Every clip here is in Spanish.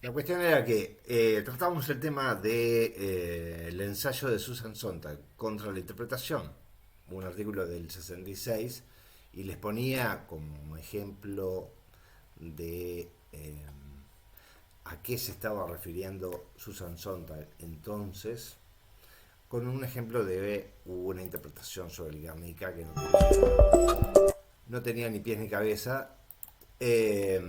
La cuestión era que tratábamos el tema de el ensayo de Susan Sontag contra la interpretación, un artículo del 66, y les ponía como ejemplo de a qué se estaba refiriendo Susan Sontag entonces, con un ejemplo de una interpretación sobre el Guernica que no tenía ni pies ni cabeza, eh,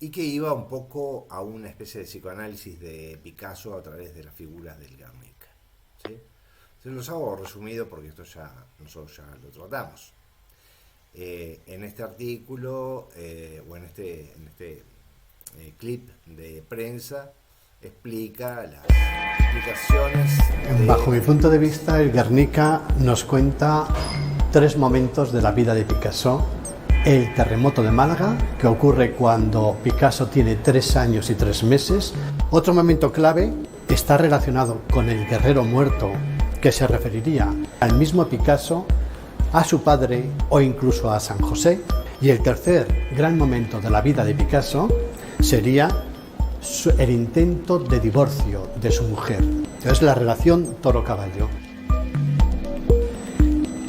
y que iba un poco a una especie de psicoanálisis de Picasso a través de las figuras del Guernica. ¿Sí? Se los hago resumido porque esto ya nosotros ya lo tratamos. En este artículo o en este clip de prensa explica las explicaciones Bajo de... mi punto de vista, el Guernica nos cuenta tres momentos de la vida de Picasso. El terremoto de Málaga, que ocurre cuando Picasso tiene 3 años y 3 meses. Otro momento clave está relacionado con el guerrero muerto, que se referiría al mismo Picasso, a su padre o incluso a San José. Y el tercer gran momento de la vida de Picasso sería el intento de divorcio de su mujer. Es la relación toro-caballo.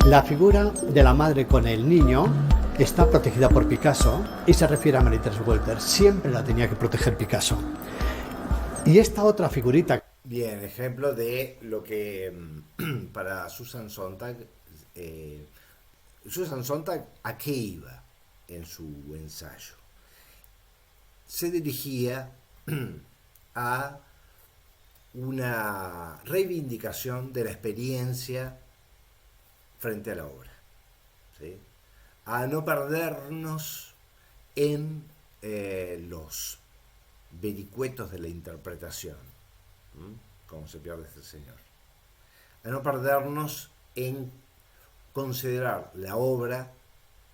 La figura de la madre con el niño está protegida por Picasso y se refiere a Marie-Thérèse Walter. Siempre la tenía que proteger Picasso. Y esta otra figurita. Bien, ejemplo de lo que para Susan Sontag, Susan Sontag, ¿a qué iba en su ensayo? Se dirigía a una reivindicación de la experiencia frente a la obra, ¿sí? A no perdernos en los vericuetos de la interpretación, ¿m? Como se pierde este señor. A no perdernos en considerar la obra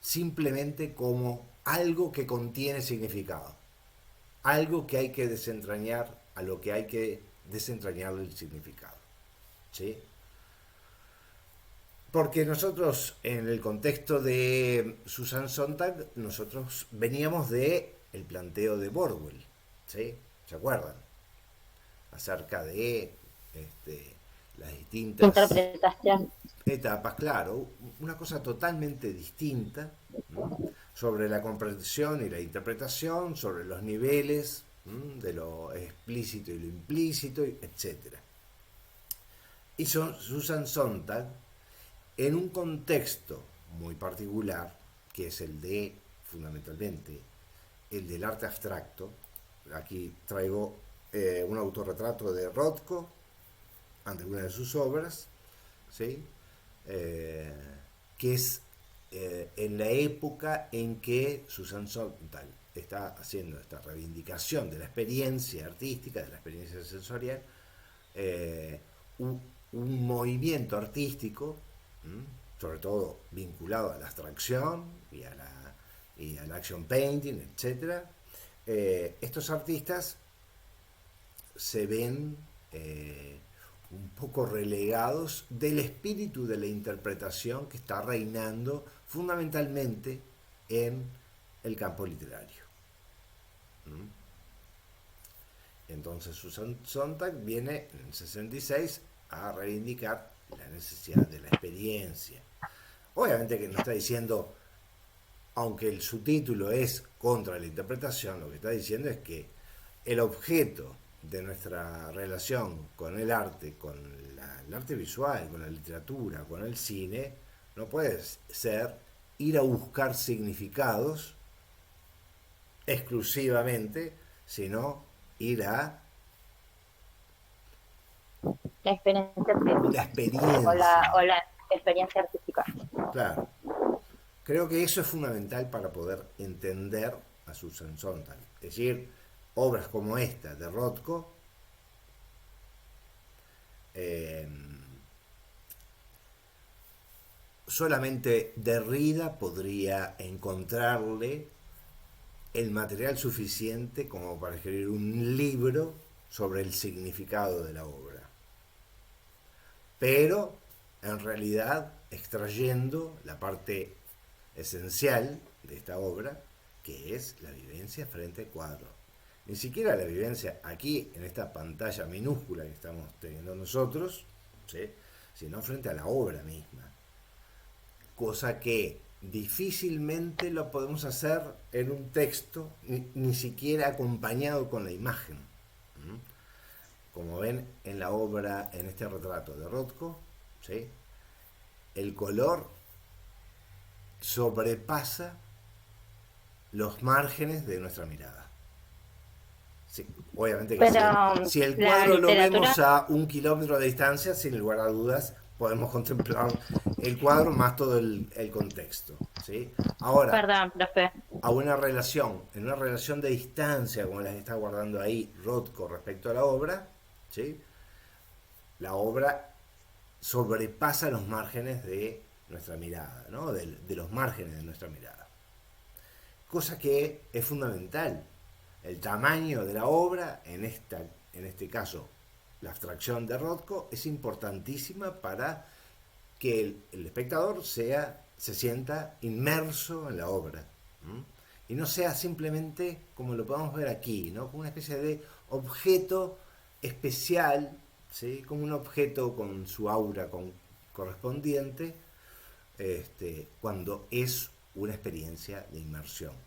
simplemente como algo que contiene significado, algo que hay que desentrañar a lo que hay que desentrañarle el significado, ¿sí? Porque nosotros, en el contexto de Susan Sontag, nosotros veníamos de el planteo de Borwell, ¿sí? ¿Se acuerdan? Acerca de las distintas Interpretación. etapas, claro, una cosa totalmente distinta, ¿m? Sobre la comprensión y la interpretación, sobre los niveles, ¿m? De lo explícito y lo implícito, etcétera. Y Susan Sontag, en un contexto muy particular, que es el de, fundamentalmente, el del arte abstracto. Aquí traigo un autorretrato de Rothko ante una de sus obras, ¿sí? Que es en la época en que Susan Sontag está haciendo esta reivindicación de la experiencia artística, de la experiencia sensorial, eh, un, un movimiento artístico, sobre todo vinculado a la abstracción y al action painting, etc. Estos artistas se ven un poco relegados del espíritu de la interpretación que está reinando fundamentalmente en el campo literario. Entonces Susan Sontag viene en el 66 a reivindicar la necesidad de la experiencia. Obviamente que no está diciendo, aunque el subtítulo es contra la interpretación, lo que está diciendo es que el objeto de nuestra relación con el arte, con el arte visual, con la literatura, con el cine, no puede ser ir a buscar significados exclusivamente, sino ir a La experiencia la artística experiencia. o la experiencia artística. Claro. Creo que eso es fundamental para poder entender a Susan Sontag. Es decir, obras como esta de Rothko eh, solamente Derrida podría encontrarle el material suficiente como para escribir un libro sobre el significado de la obra. Pero, en realidad, extrayendo la parte esencial de esta obra, que es la vivencia frente al cuadro. Ni siquiera la vivencia aquí en esta pantalla minúscula que estamos teniendo nosotros, ¿sí? Sino frente a la obra misma. Cosa que difícilmente lo podemos hacer en un texto, ni siquiera acompañado con la imagen. ¿Mm? Como ven en la obra, en este retrato de Rothko, ¿sí? El color sobrepasa los márgenes de nuestra mirada. Sí, obviamente que Pero si el la cuadro lo literatura, vemos a 1 kilómetro de distancia, sin lugar a dudas, podemos contemplar el cuadro más todo el contexto. ¿Sí? Ahora, perdón, profe, a en una relación de distancia, como las está guardando ahí Rothko respecto a la obra, ¿sí? La obra sobrepasa los márgenes de nuestra mirada, ¿no? De los márgenes de nuestra mirada. Cosa que es fundamental. El tamaño de la obra, en este caso la abstracción de Rothko, es importantísima para que el espectador se sienta inmerso en la obra. ¿M? Y no sea simplemente como lo podemos ver aquí, ¿no? Como una especie de objeto especial, ¿sí? Como un objeto con su aura correspondiente, cuando es una experiencia de inmersión.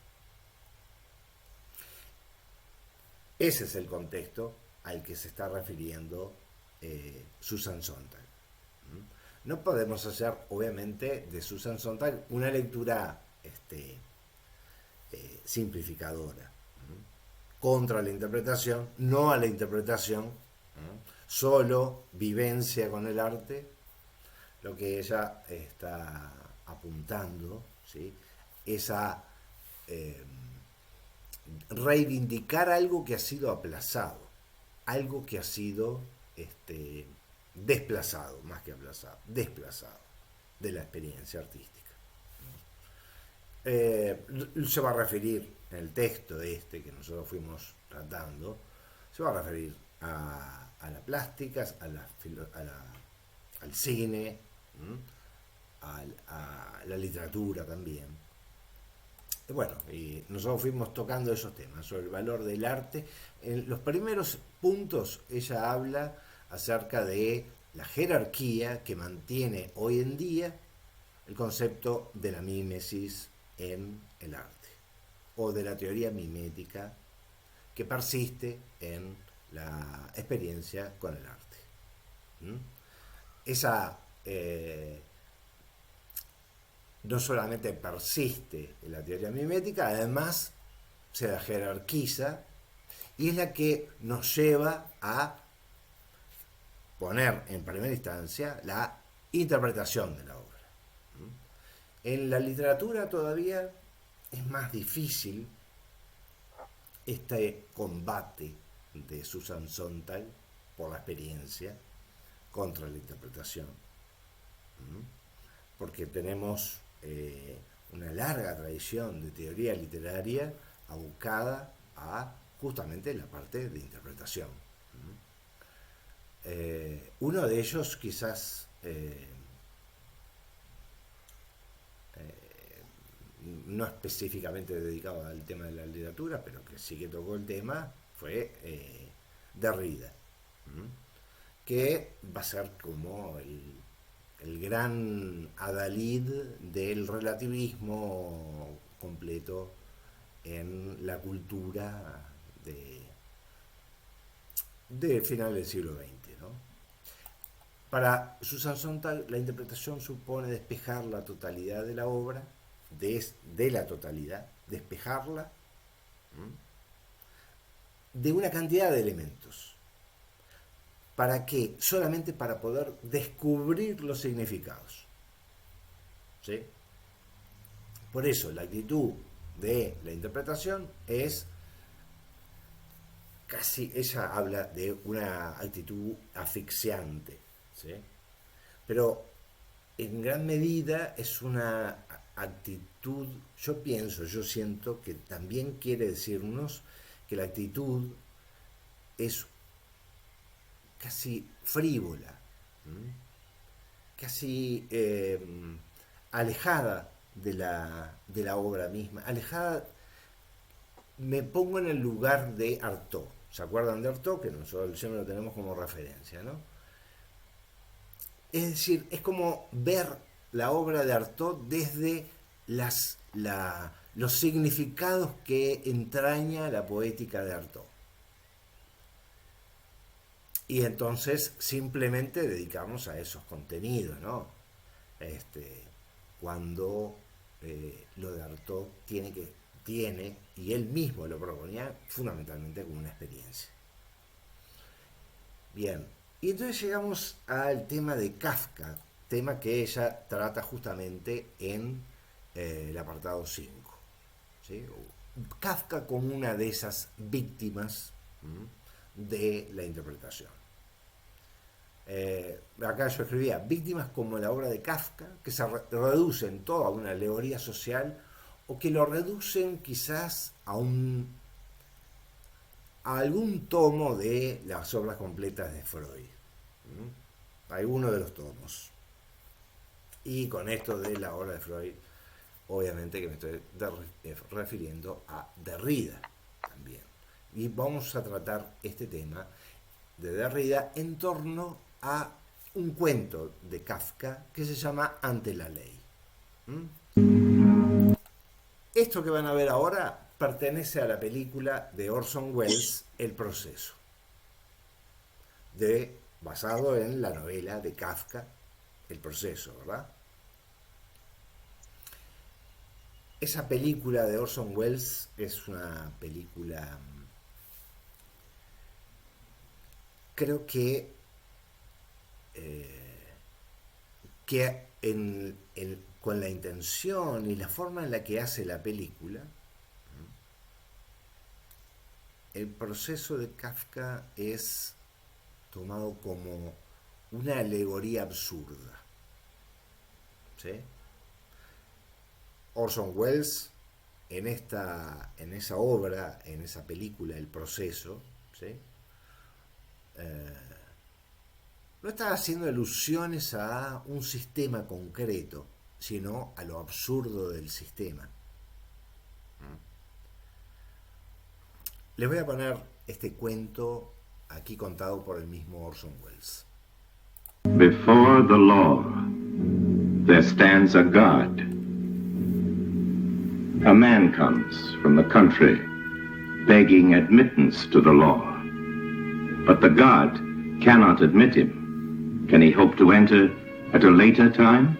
Ese es el contexto al que se está refiriendo Susan Sontag. No podemos hacer, obviamente, de Susan Sontag una lectura simplificadora. Contra la interpretación, no a la interpretación, solo vivencia con el arte. Lo que ella está apuntando, ¿sí? Es a reivindicar algo que ha sido aplazado, algo que ha sido desplazado, más que aplazado, desplazado de la experiencia artística. Se va a referir en el texto que nosotros fuimos tratando, se va a referir a la plástica, al cine, a la literatura también. Bueno, y nosotros fuimos tocando esos temas sobre el valor del arte. En los primeros puntos ella habla acerca de la jerarquía que mantiene hoy en día el concepto de la mímesis en el arte, o de la teoría mimética que persiste en la experiencia con el arte. ¿Mm? Esa no solamente persiste en la teoría mimética, además se la jerarquiza y es la que nos lleva a poner en primera instancia la interpretación de la obra. En la literatura todavía es más difícil este combate de Susan Sontag por la experiencia contra la interpretación, porque tenemos una larga tradición de teoría literaria abocada a justamente la parte de interpretación. Uno de ellos quizás no específicamente dedicado al tema de la literatura, pero que sí que tocó el tema, fue Derrida, que va a ser como el gran adalid del relativismo completo en la cultura de final del siglo XX, ¿no? Para Susan Sontag, la interpretación supone despejar la totalidad de la obra, de la totalidad, despejarla de una cantidad de elementos. ¿Para qué? Solamente para poder descubrir los significados. ¿Sí? Por eso la actitud de la interpretación es casi, ella habla de una actitud asfixiante, ¿sí? Pero en gran medida es una actitud, yo siento que también quiere decirnos que la actitud es casi frívola, casi alejada de la obra misma, alejada me pongo en el lugar de Artaud. ¿Se acuerdan de Artaud? Que nosotros siempre lo tenemos como referencia, ¿no? Es decir, es como ver la obra de Artaud desde los significados que entraña la poética de Artaud. Y entonces simplemente dedicamos a esos contenidos, ¿no? Cuando lo de Artaud tiene, y él mismo lo proponía, fundamentalmente como una experiencia. Bien, y entonces llegamos al tema de Kafka, tema que ella trata justamente en el apartado 5. ¿Sí? Kafka como una de esas víctimas de la interpretación. Acá yo escribía víctimas como la obra de Kafka, que se reducen toda a una alegoría social, o que lo reducen quizás a algún tomo de las obras completas de Freud, alguno de los tomos. Y con esto de la obra de Freud, obviamente que me estoy refiriendo a Derrida también. Y vamos a tratar este tema de Derrida en torno a un cuento de Kafka que se llama Ante la ley. Esto que van a ver ahora pertenece a la película de Orson Welles, El proceso, basado en la novela de Kafka, El proceso, ¿verdad? Esa película de Orson Welles es una película, creo que con la intención y la forma en la que hace la película, el proceso de Kafka es tomado como una alegoría absurda. ¿Sí? Orson Welles, en esa obra, en esa película, El proceso, ¿sí? No está haciendo alusiones a un sistema concreto, sino a lo absurdo del sistema. Les voy a poner este cuento aquí contado por el mismo Orson Welles. Before the law, there stands a God. A man comes from the country, begging admittance to the law. But the God cannot admit him. Can he hope to enter at a later time?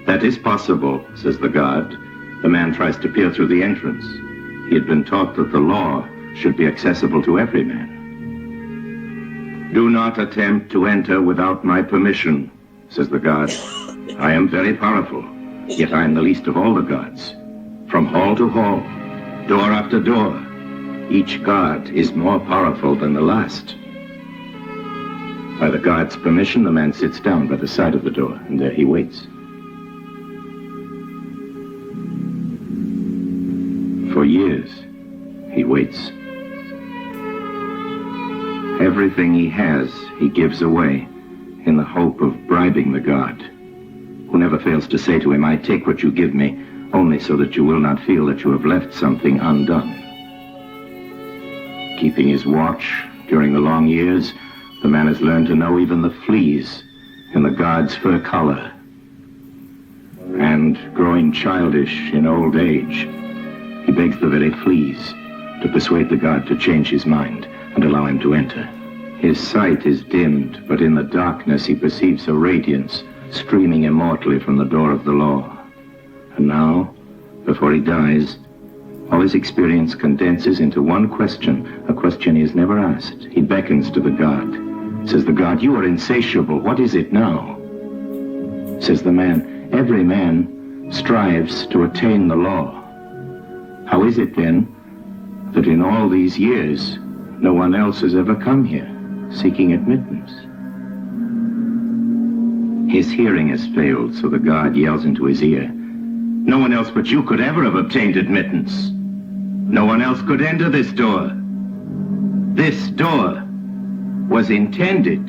That is possible, says the God. The man tries to peer through the entrance. He had been taught that the law should be accessible to every man. Do not attempt to enter without my permission, says the God. I am very powerful, yet I am the least of all the gods. From hall to hall, door after door, each god is more powerful than the last. By the god's permission, the man sits down by the side of the door, and there he waits. For years, he waits. Everything he has, he gives away in the hope of bribing the god, who never fails to say to him, I take what you give me, only so that you will not feel that you have left something undone. Keeping his watch during the long years, the man has learned to know even the fleas in the god's fur collar. And growing childish in old age, he begs the very fleas to persuade the god to change his mind and allow him to enter. His sight is dimmed, but in the darkness he perceives a radiance streaming immortally from the door of the law. And now, before he dies, all his experience condenses into one question, a question he has never asked. He beckons to the god. Says the god, you are insatiable. What is it now? Says the man, every man strives to attain the law. How is it then that in all these years no one else has ever come here seeking admittance? His hearing has failed, so the god yells into his ear, no one else but you could ever have obtained admittance. No one else could enter this door. This door was intended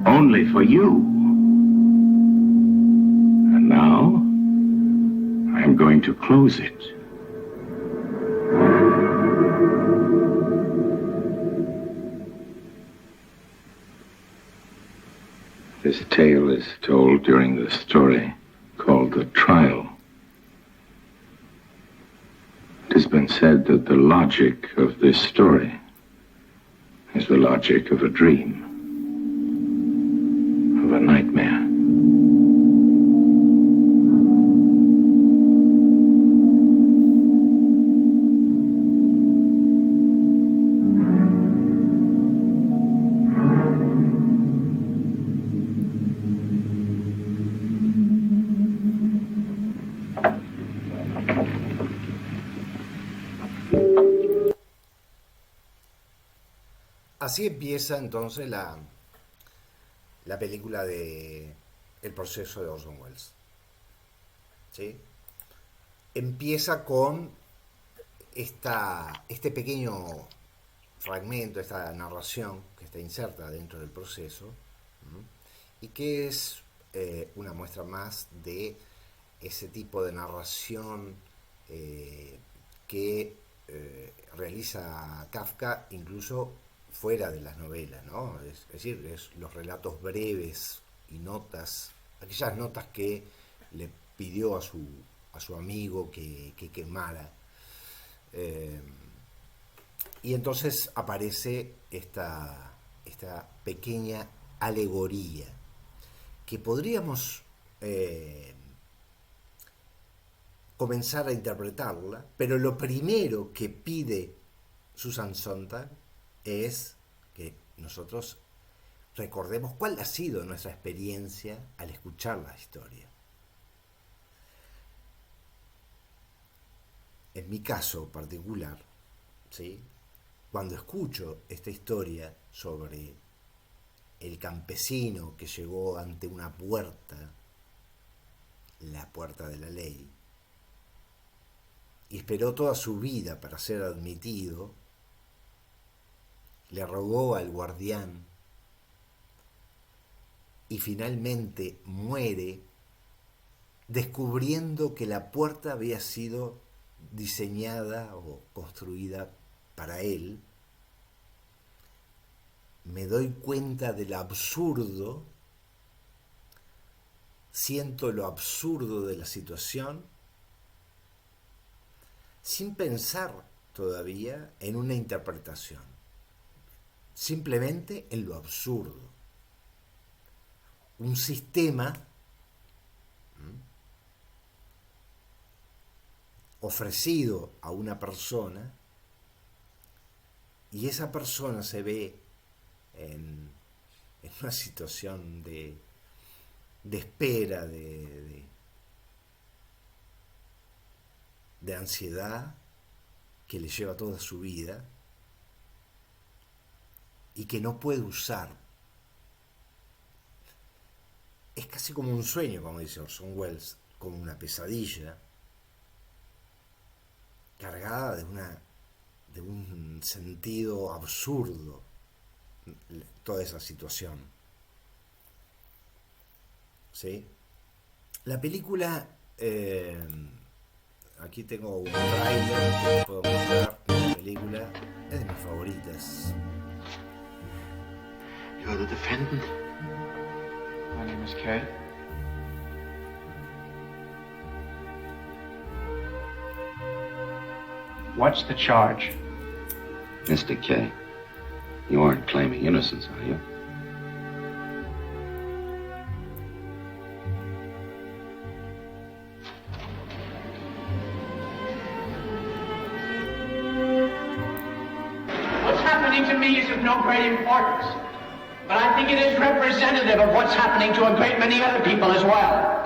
only for you. And now I am going to close it. This tale is told during the story called The Trial. It has been said that the logic of this story is the logic of a dream, of a nightmare. Así empieza entonces la película de El proceso de Orson Welles. ¿Sí? Empieza con este pequeño fragmento, esta narración que está inserta dentro del proceso, ¿m? Y que es una muestra más de ese tipo de narración que realiza Kafka incluso fuera de las novelas, ¿no? Es decir, los relatos breves y notas, aquellas notas que le pidió a su amigo que quemara. Y entonces aparece esta pequeña alegoría que podríamos comenzar a interpretarla, pero lo primero que pide Susan Sontag es que nosotros recordemos cuál ha sido nuestra experiencia al escuchar la historia. En mi caso particular, ¿sí? Cuando escucho esta historia sobre el campesino que llegó ante una puerta, la puerta de la ley, y esperó toda su vida para ser admitido, le rogó al guardián y finalmente muere descubriendo que la puerta había sido diseñada o construida para él, me doy cuenta de lo absurdo, siento lo absurdo de la situación, sin pensar todavía en una interpretación, simplemente en lo absurdo. Un sistema ofrecido a una persona y esa persona se ve en una situación de espera, de ansiedad que le lleva toda su vida y que no puede usar. Es casi como un sueño, como dice Orson Welles, como una pesadilla cargada de un sentido absurdo, toda esa situación. ¿Sí? La película, aquí tengo un trailer que les puedo mostrar. La película es de mis favoritas. You're the defendant? My name is Kay. What's the charge? Mr. Kay, you aren't claiming innocence, are you? What's happening to me is of no great importance, but I think it is representative of what's happening to a great many other people as well.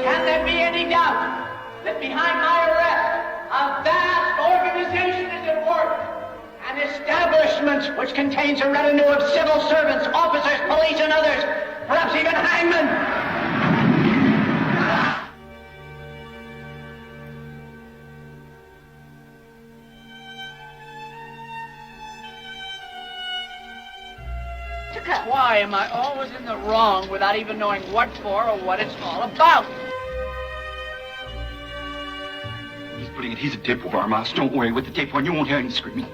Can there be any doubt that behind my arrest, a vast organization is at work? An establishment which contains a retinue of civil servants, officers, police, and others, perhaps even hangmen. Why am I always in the wrong without even knowing what for or what it's all about? He's putting adhesive tape over our mouths. Don't worry, with the tape on, you won't hear any screaming.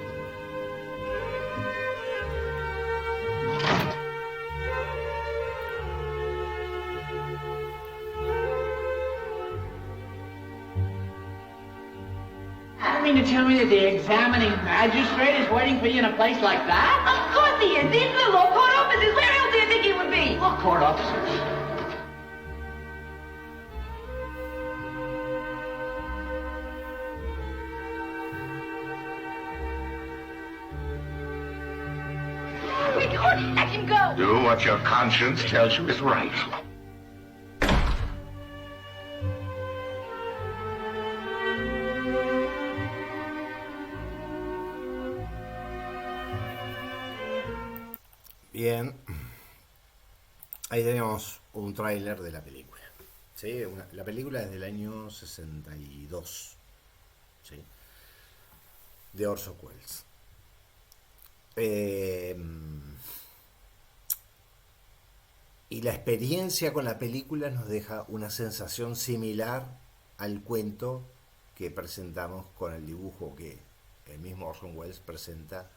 You mean to tell me that the examining magistrate is waiting for you in a place like that? Of course he is. These little old court offices. Where else do you think he would be? What court officers? Let him go. Do what your conscience tells you is right. Bien, ahí tenemos un tráiler de la película. ¿Sí? La película es del año 62, ¿sí? De Orson Welles. Y la experiencia con la película nos deja una sensación similar al cuento que presentamos con el dibujo que el mismo Orson Welles presenta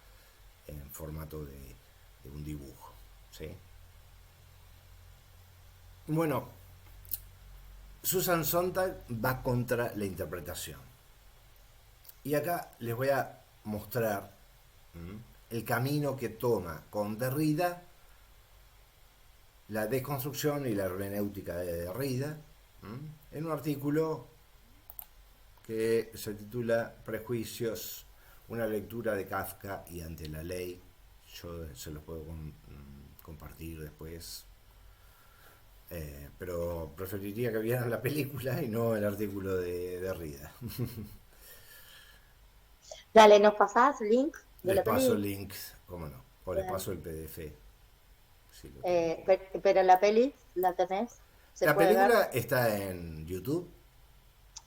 en formato de un dibujo, ¿sí? Bueno, Susan Sontag va contra la interpretación. Y acá les voy a mostrar el camino que toma con Derrida, la desconstrucción y la hermenéutica de Derrida, en un artículo que se titula Prejuicios, una lectura de Kafka y ante la ley. Yo se los puedo compartir después, pero preferiría que vieran la película y no el artículo de Derrida. Dale, ¿nos pasás el link de Les la paso el peli? link, cómo no, o les paso el PDF. Si lo Pero la peli, ¿la tenés? ¿Se La puede película ver? está en YouTube,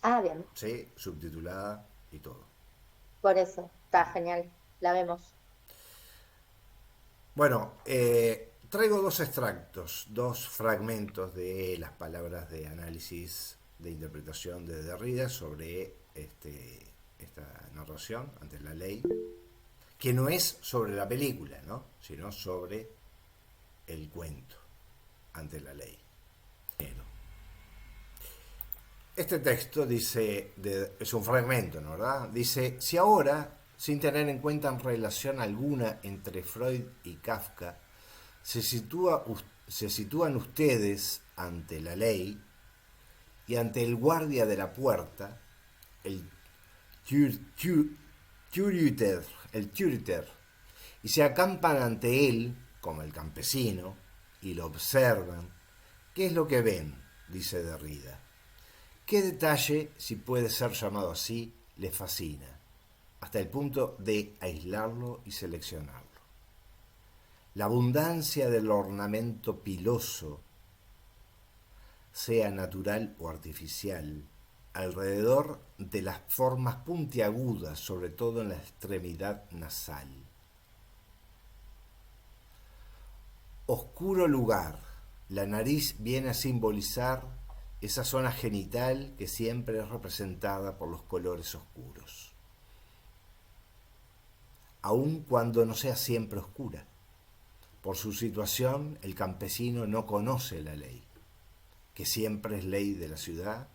Ah, bien, ¿sí? Subtitulada y todo. por eso. Está genial, la vemos. Bueno, traigo dos extractos, dos fragmentos de las palabras de análisis de interpretación de Derrida sobre esta narración ante la ley, que no es sobre la película, ¿no? Sino sobre el cuento ante la ley. Este texto dice, es un fragmento, ¿no? ¿Verdad? Dice, si ahora, sin tener en cuenta en relación alguna entre Freud y Kafka, se sitúan ustedes ante la ley y ante el guardia de la puerta, el Türüter, y se acampan ante él, como el campesino, y lo observan, ¿qué es lo que ven?, dice Derrida. ¿Qué detalle, si puede ser llamado así, les fascina, hasta el punto de aislarlo y seleccionarlo? La abundancia del ornamento piloso, sea natural o artificial, alrededor de las formas puntiagudas, sobre todo en la extremidad nasal. Oscuro lugar, la nariz viene a simbolizar esa zona genital que siempre es representada por los colores oscuros, aun cuando no sea siempre oscura. Por su situación, el campesino no conoce la ley, que siempre es ley de la ciudad,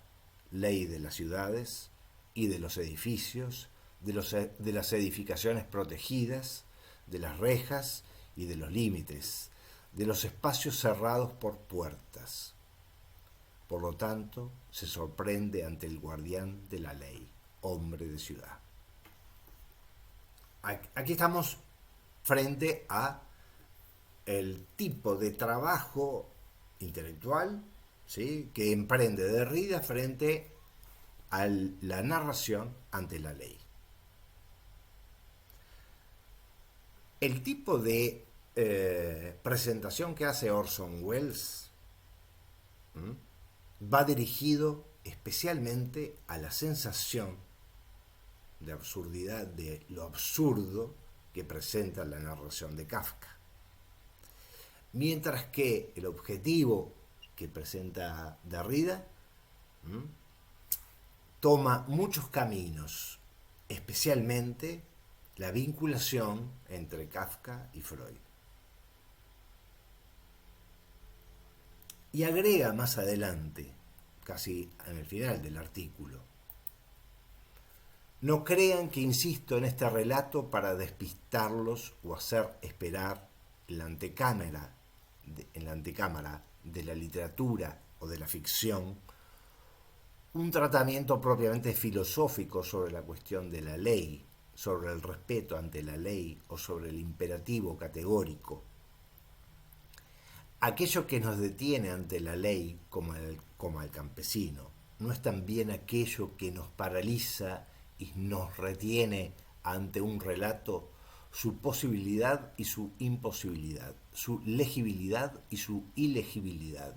ley de las ciudades y de los edificios, de las edificaciones protegidas, de las rejas y de los límites, de los espacios cerrados por puertas. Por lo tanto, se sorprende ante el guardián de la ley, hombre de ciudad. Aquí estamos frente a el tipo de trabajo intelectual, ¿sí?, que emprende Derrida frente a la narración ante la ley. El tipo de presentación que hace Orson Welles va dirigido especialmente a la sensación de absurdidad, de lo absurdo que presenta la narración de Kafka. Mientras que el objetivo que presenta Derrida toma muchos caminos, especialmente la vinculación entre Kafka y Freud. Y agrega más adelante, casi en el final del artículo: no crean que insisto en este relato para despistarlos o hacer esperar en la antecámara de la literatura o de la ficción un tratamiento propiamente filosófico sobre la cuestión de la ley, sobre el respeto ante la ley o sobre el imperativo categórico. Aquello que nos detiene ante la ley, como al campesino, no es también aquello que nos paraliza y nos retiene ante un relato, su posibilidad y su imposibilidad, su legibilidad y su ilegibilidad,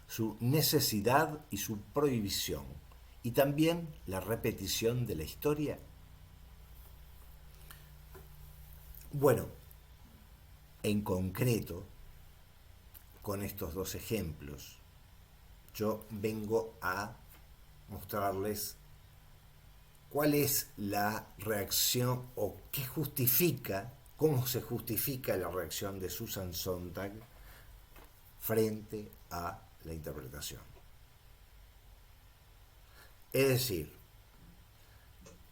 su necesidad y su prohibición, y también la repetición de la historia. Bueno, en concreto, con estos dos ejemplos, yo vengo a mostrarles cuál es la reacción o qué justifica, cómo se justifica la reacción de Susan Sontag frente a la interpretación. Es decir,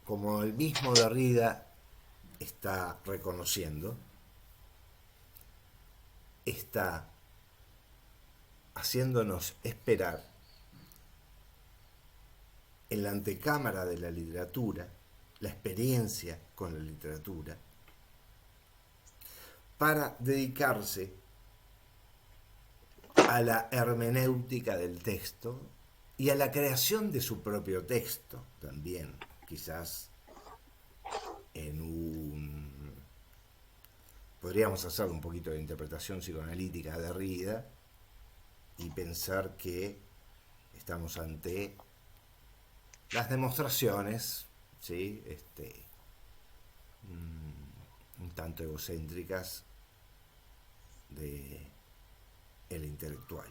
como el mismo Derrida está reconociendo, está haciéndonos esperar en la antecámara de la literatura, la experiencia con la literatura, para dedicarse a la hermenéutica del texto y a la creación de su propio texto también, quizás podríamos hacer un poquito de interpretación psicoanalítica de Derrida y pensar que estamos ante las demostraciones, ¿sí? Un tanto egocéntricas de el intelectual,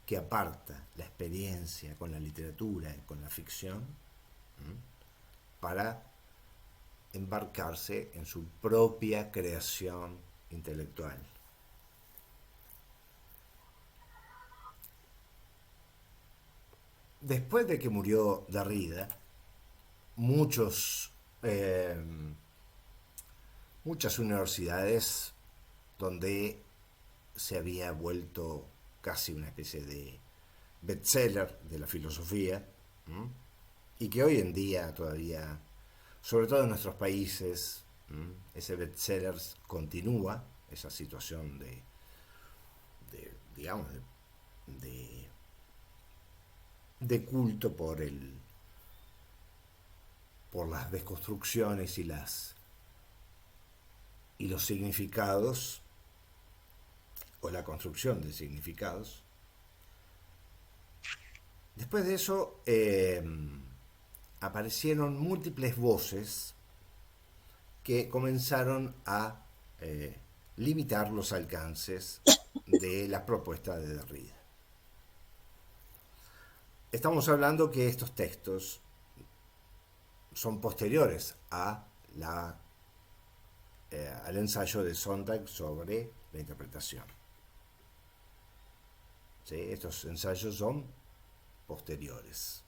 que aparta la experiencia con la literatura y con la ficción para embarcarse en su propia creación intelectual. Después de que murió Derrida, muchas universidades donde se había vuelto casi una especie de bestseller de la filosofía, y que hoy en día todavía, sobre todo en nuestros países, ese bestseller continúa, esa situación de culto por las desconstrucciones y los significados, o la construcción de significados. Después de eso aparecieron múltiples voces que comenzaron a limitar los alcances de la propuesta de Derrida. Estamos hablando que estos textos son posteriores al ensayo de Sontag sobre la interpretación. ¿Sí? Estos ensayos son posteriores.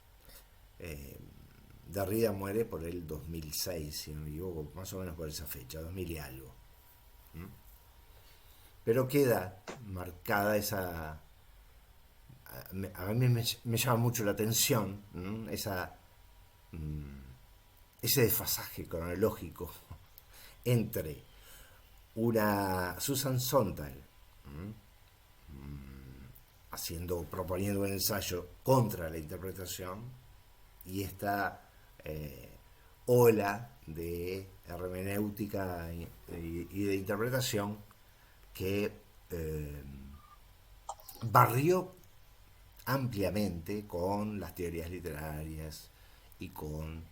Derrida muere por el 2006, si no me equivoco, más o menos por esa fecha, 2000 y algo. Pero queda marcada esa... A mí me llama mucho la atención ese desfasaje cronológico entre una Susan Sontag proponiendo un ensayo contra la interpretación y esta ola de hermenéutica y de interpretación que barrió ampliamente con las teorías literarias y con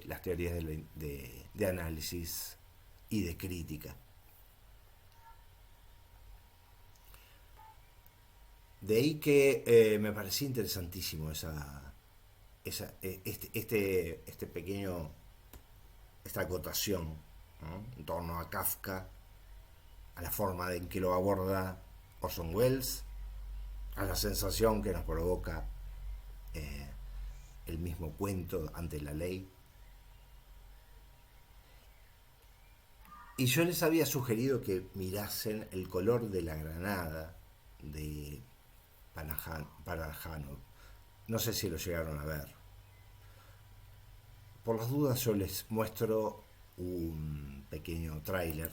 las teorías de análisis y de crítica. De ahí que me parecía interesantísimo esa este pequeño, esta acotación, ¿no?, en torno a Kafka, a la forma en que lo aborda Orson Welles, a la sensación que nos provoca el mismo cuento ante la ley. Y yo les había sugerido que mirasen El color de la granada de Parajanov. No sé si lo llegaron a ver. Por las dudas yo les muestro un pequeño tráiler.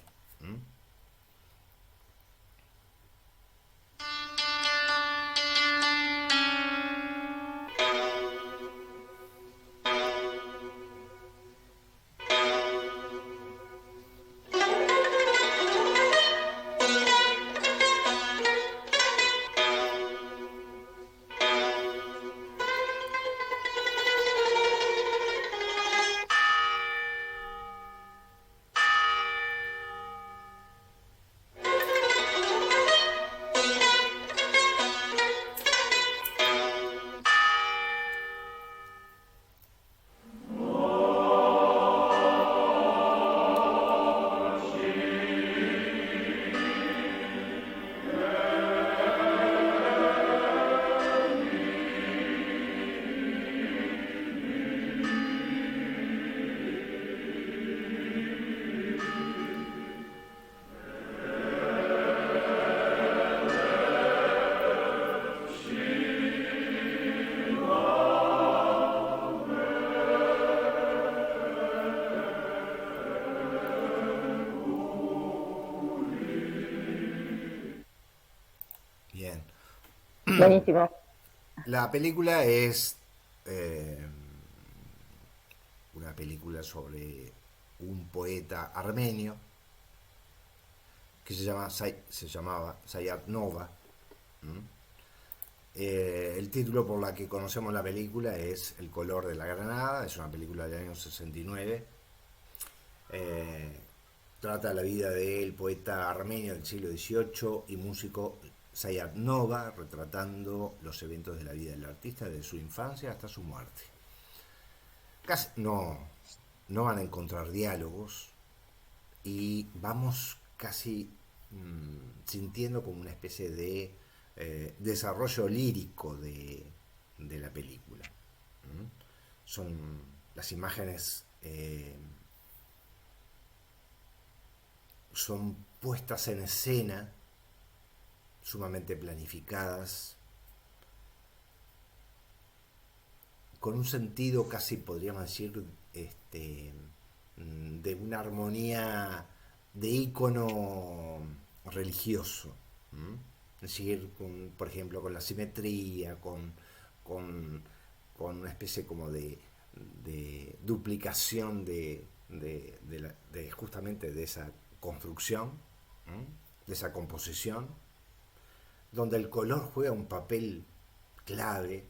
Bien. Buenísimo. La película es una película sobre un poeta armenio que se llamaba Sayat Nova. El título por la que conocemos la película es El color de la granada. Es una película del año 69. Trata la vida del poeta armenio del siglo XVIII y músico Sayat Nova, retratando los eventos de la vida del artista desde su infancia hasta su muerte. Casi no van a encontrar diálogos y vamos casi sintiendo como una especie de desarrollo lírico de la película. Son las imágenes son puestas en escena, sumamente planificadas, con un sentido casi podríamos decir de una armonía de ícono religioso. Es decir, por ejemplo, con la simetría, con una especie como de duplicación de justamente de esa construcción, de esa composición, donde el color juega un papel clave.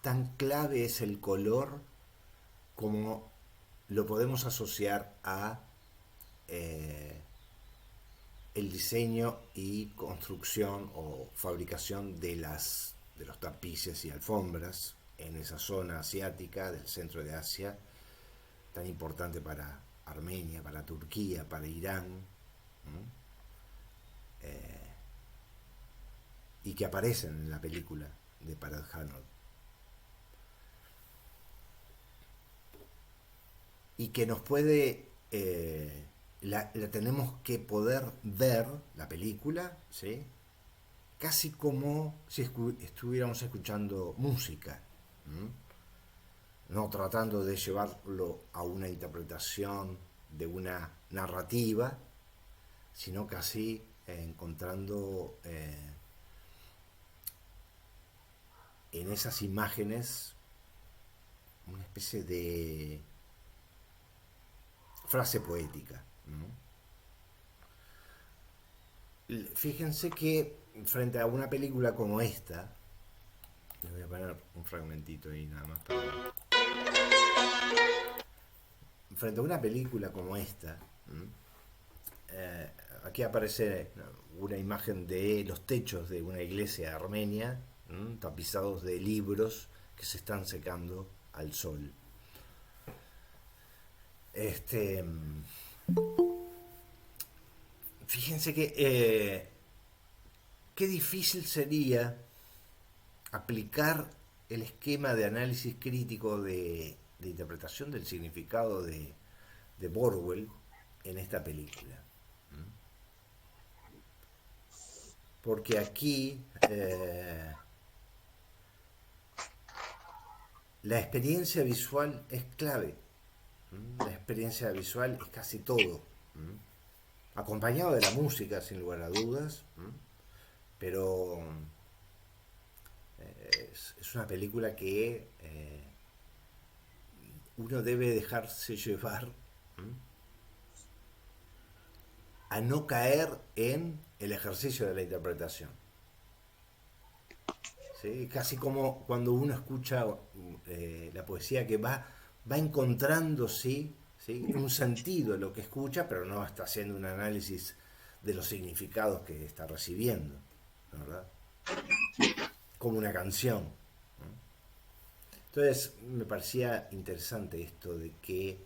Tan clave es el color como lo podemos asociar a el diseño y construcción o fabricación de los tapices y alfombras en esa zona asiática del centro de Asia, tan importante para Armenia, para Turquía, para Irán, y que aparecen en la película de Parajanov, y que nos puede la tenemos que poder ver la película, ¿sí?, casi como si estuviéramos escuchando música, no tratando de llevarlo a una interpretación de una narrativa, sino casi encontrando en esas imágenes una especie de frase poética. Fíjense que frente a una película como esta, les voy a poner un fragmentito ahí nada más frente a una película como esta, aquí aparece una imagen de los techos de una iglesia armenia, tapizados de libros que se están secando al sol. Fíjense que qué difícil sería aplicar el esquema de análisis crítico de interpretación del significado de Borwell en esta película. Porque aquí la experiencia visual es clave. La experiencia visual es casi todo. Acompañado de la música, sin lugar a dudas. Pero es una película que uno debe dejarse llevar a no caer en el ejercicio de la interpretación. ¿Sí? Casi como cuando uno escucha la poesía, que va encontrando ¿sí? un sentido en lo que escucha, pero no está haciendo un análisis de los significados que está recibiendo, ¿verdad? Como una canción, ¿no? Entonces me parecía interesante esto de que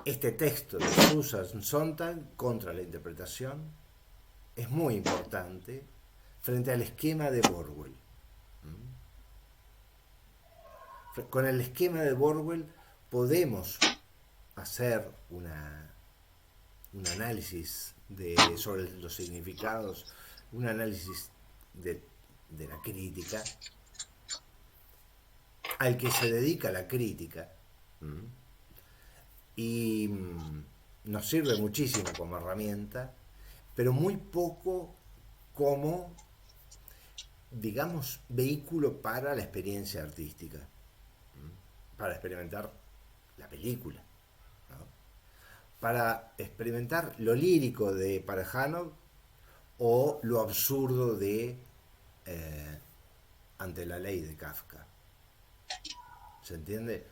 este texto de Susan Sontag contra la interpretación es muy importante frente al esquema de Borwell. Con el esquema de Borwell podemos hacer un análisis sobre los significados, un análisis de la crítica, al que se dedica la crítica, y nos sirve muchísimo como herramienta, pero muy poco como, digamos, vehículo para la experiencia artística, para experimentar la película, ¿no? Para experimentar lo lírico de Parajánov o lo absurdo de Ante la ley de Kafka. ¿Se entiende?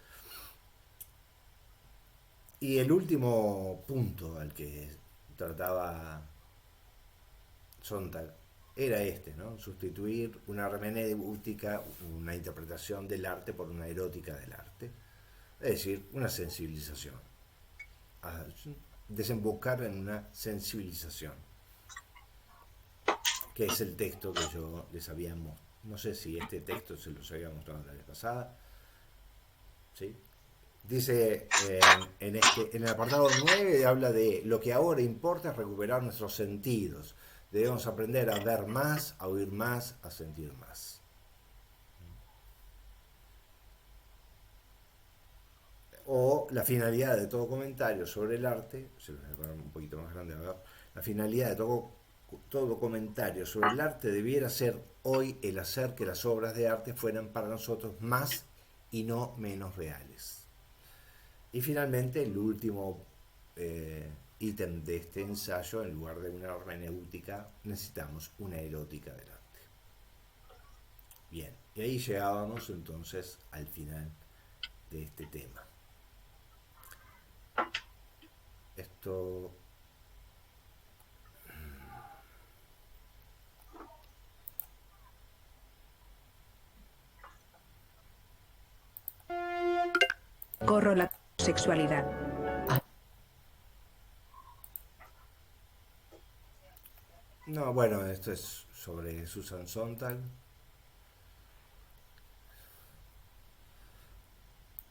Y el último punto al que trataba Sontag era ¿no? Sustituir una hermenéutica, una interpretación del arte, por una erótica del arte. Es decir, una sensibilización. Desembocar en una sensibilización. Que es el texto que yo les había mostrado. No sé si este texto se los había mostrado la vez pasada. ¿Sí? Dice en el apartado 9, habla de lo que ahora importa es recuperar nuestros sentidos. Debemos aprender a ver más, a oír más, a sentir más. O la finalidad de todo comentario sobre el arte, se lo voy a poner un poquito más grande, ¿verdad? La finalidad de todo comentario sobre el arte debiera ser hoy el hacer que las obras de arte fueran para nosotros más y no menos reales. Y finalmente, el último ítem de este ensayo: en lugar de una hermenéutica, necesitamos una erótica del arte. Bien, y ahí llegábamos entonces al final de este tema. Esto... Corro la sexualidad. No, bueno, esto es sobre Susan Sontag.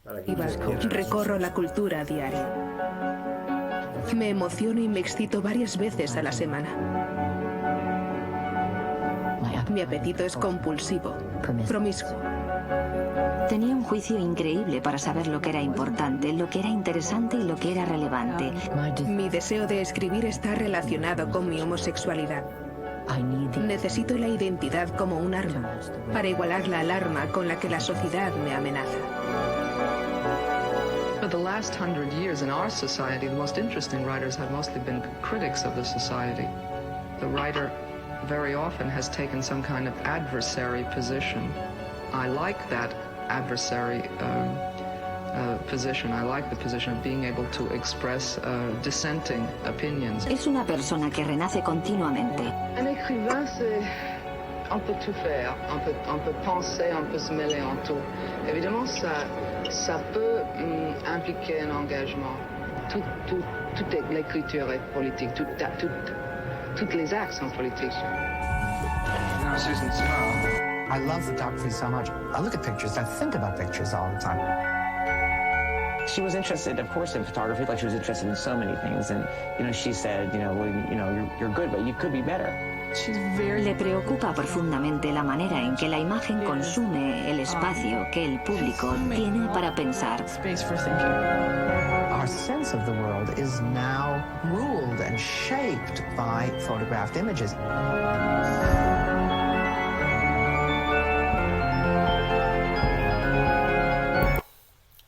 Recorro la cultura a diario. Me emociono y me excito varias veces a la semana. Mi apetito es compulsivo, promiscuo. Tenía un juicio increíble para saber lo que era importante, lo que era interesante y lo que era relevante. Mi deseo de escribir está relacionado con mi homosexualidad. Necesito la identidad como un arma, para igualar la alarma con la que la sociedad me amenaza. For the last 100 years in our society, the most interesting writers have mostly been critics of the society. The writer very often has taken some kind of adversary position. I like that adversary position. I like the position of being able to express dissenting opinions. Es una persona que renace continuamente. Un écrivain, on peut tout faire, on peut penser, on peut se mêler en tout. Évidemment, ça peut impliquer un engagement. Toute l'écriture est politique, toutes les actes sont politiques. You know, Susan Simard. I love photography so much. I look at pictures, I think about pictures all the time. She was interested, of course, in photography, like she was interested in so many things. And, she said, you're good, but you could be better. Le preocupa profundamente la manera en que la imagen consume el espacio que el público tiene para pensar. Our sense of the world is now ruled and shaped by photographed images.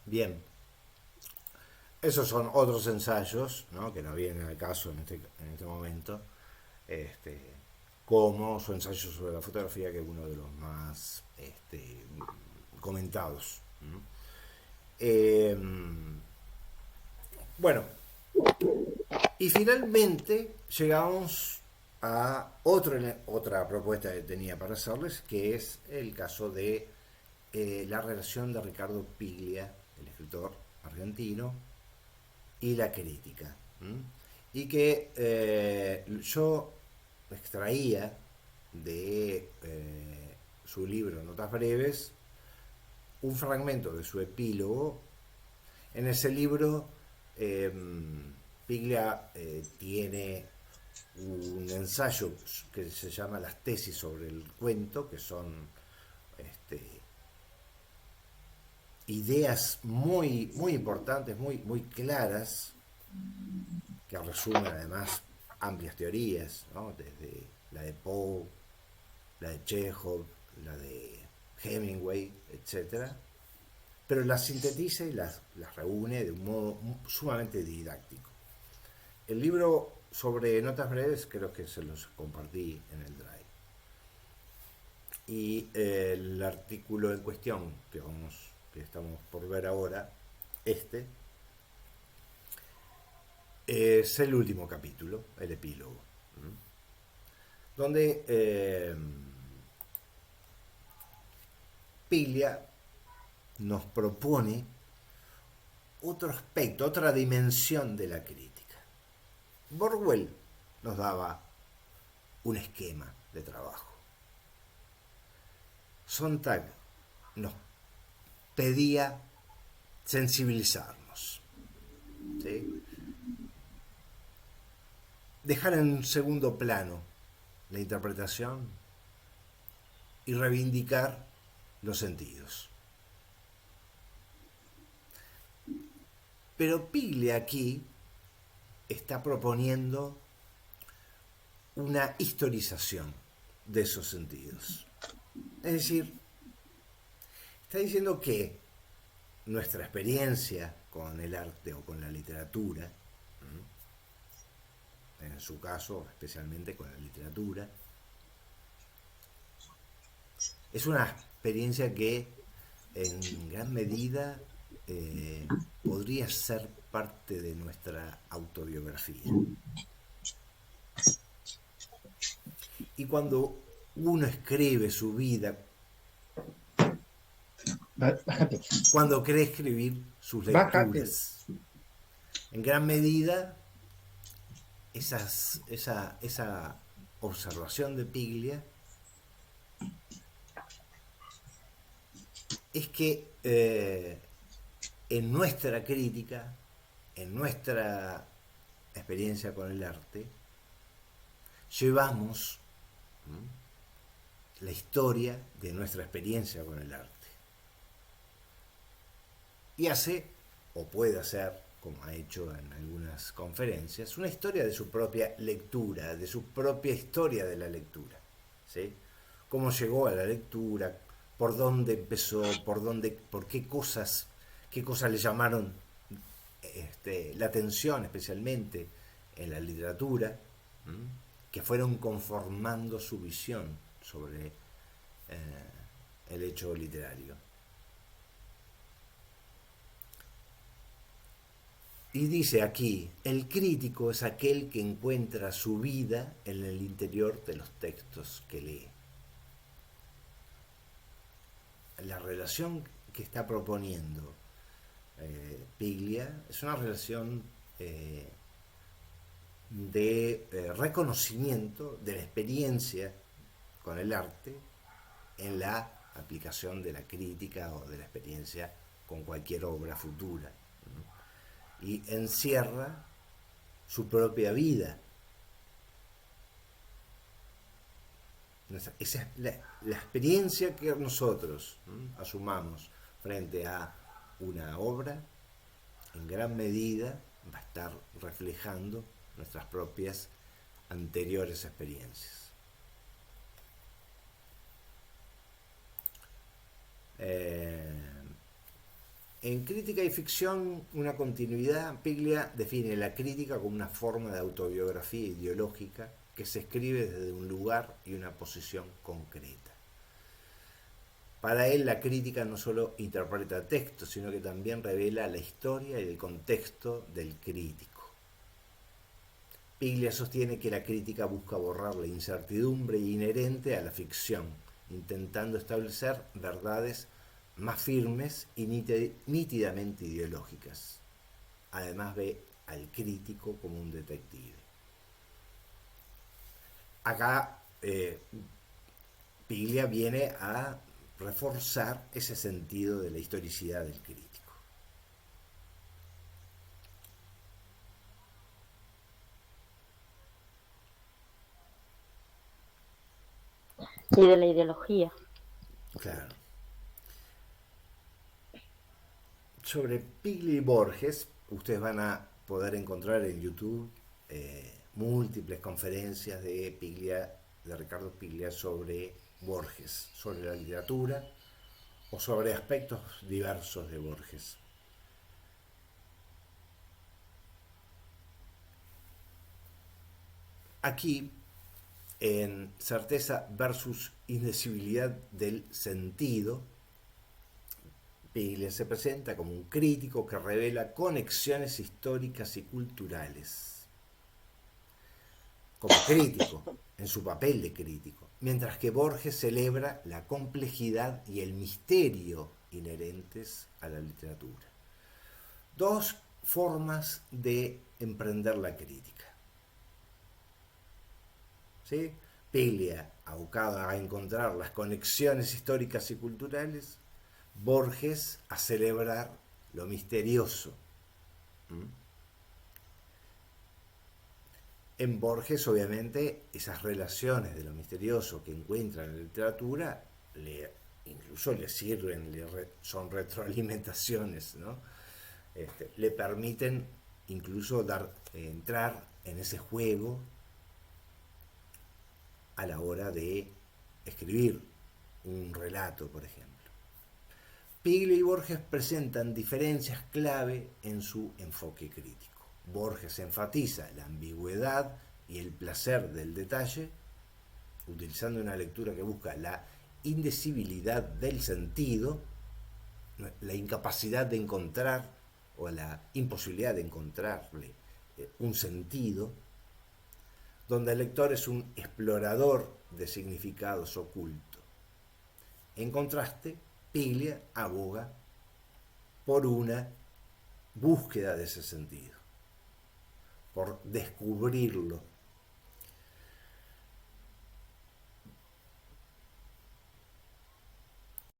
Bien, esos son otros ensayos, ¿no?, que no vienen al caso en este momento, como su ensayo sobre la fotografía, que es uno de los más comentados. Bueno, y finalmente llegamos a otra propuesta que tenía para hacerles, que es el caso de la relación de Ricardo Piglia, el escritor argentino, y la crítica. Y que yo extraía de su libro Notas Breves un fragmento de su epílogo. En ese libro Piglia tiene un ensayo que se llama Las tesis sobre el cuento, que son ideas muy, muy importantes, muy claras, que resumen además amplias teorías, ¿no?, desde la de Poe, la de Chekhov, la de Hemingway, etc. Pero las sintetiza y las reúne de un modo sumamente didáctico. El libro sobre Notas Breves creo que se los compartí en el Drive. Y el artículo en cuestión que estamos por ver ahora, es el último capítulo, el epílogo, donde Piglia nos propone otro aspecto, otra dimensión de la crítica. Borwell nos daba un esquema de trabajo. Sontag nos pedía sensibilizarnos, ¿sí?, dejar en un segundo plano la interpretación y reivindicar los sentidos. Pero Piglia aquí está proponiendo una historización de esos sentidos. Es decir, está diciendo que nuestra experiencia con el arte o con la literatura, en su caso especialmente con la literatura, es una experiencia que en gran medida podría ser parte de nuestra autobiografía. Y cuando uno escribe su vida, cuando cree escribir sus lecturas, en gran medida esa observación de Piglia es que en nuestra crítica, en nuestra experiencia con el arte, llevamos la historia de nuestra experiencia con el arte. Y hace, o puede hacer, como ha hecho en algunas conferencias, una historia de su propia lectura, de su propia historia de la lectura, ¿sí? Cómo llegó a la lectura, por dónde empezó, por qué cosas le llamaron la atención, especialmente en la literatura, que fueron conformando su visión sobre el hecho literario. Y dice aquí, el crítico es aquel que encuentra su vida en el interior de los textos que lee. la relación que está proponiendo Piglia es una relación de reconocimiento de la experiencia con el arte en la aplicación de la crítica o de la experiencia con cualquier obra futura, ¿no? Y encierra su propia vida. Esa es la experiencia que nosotros, ¿no?, asumamos frente a una obra, en gran medida va a estar reflejando nuestras propias anteriores experiencias. En Crítica y Ficción, una continuidad, Piglia define la crítica como una forma de autobiografía ideológica que se escribe desde un lugar y una posición concreta. Para él, la crítica no solo interpreta textos, sino que también revela la historia y el contexto del crítico. Piglia sostiene que la crítica busca borrar la incertidumbre inherente a la ficción, intentando establecer verdades más firmes y nítidamente ideológicas. Además ve al crítico como un detective. Acá Piglia viene a reforzar ese sentido de la historicidad del crítico. Y de la ideología. Claro. Sobre Piglia y Borges, ustedes van a poder encontrar en YouTube múltiples conferencias de Ricardo Piglia sobre Borges, sobre la literatura o sobre aspectos diversos de Borges. Aquí, en Certeza versus Indecibilidad del Sentido, Piglia se presenta como un crítico que revela conexiones históricas y culturales. Como crítico, en su papel de crítico, mientras que Borges celebra la complejidad y el misterio inherentes a la literatura. Dos formas de emprender la crítica. ¿Sí? Piglia, abocado a encontrar las conexiones históricas y culturales, Borges a celebrar lo misterioso. En Borges, obviamente, esas relaciones de lo misterioso que encuentra en la literatura incluso le sirven, son retroalimentaciones, ¿no? Le permiten incluso entrar en ese juego a la hora de escribir un relato, por ejemplo. Piglia y Borges presentan diferencias clave en su enfoque crítico. Borges enfatiza la ambigüedad y el placer del detalle, utilizando una lectura que busca la indecibilidad del sentido, la incapacidad de encontrar o la imposibilidad de encontrarle un sentido, donde el lector es un explorador de significados ocultos. En contraste, Piglia aboga por una búsqueda de ese sentido, por descubrirlo,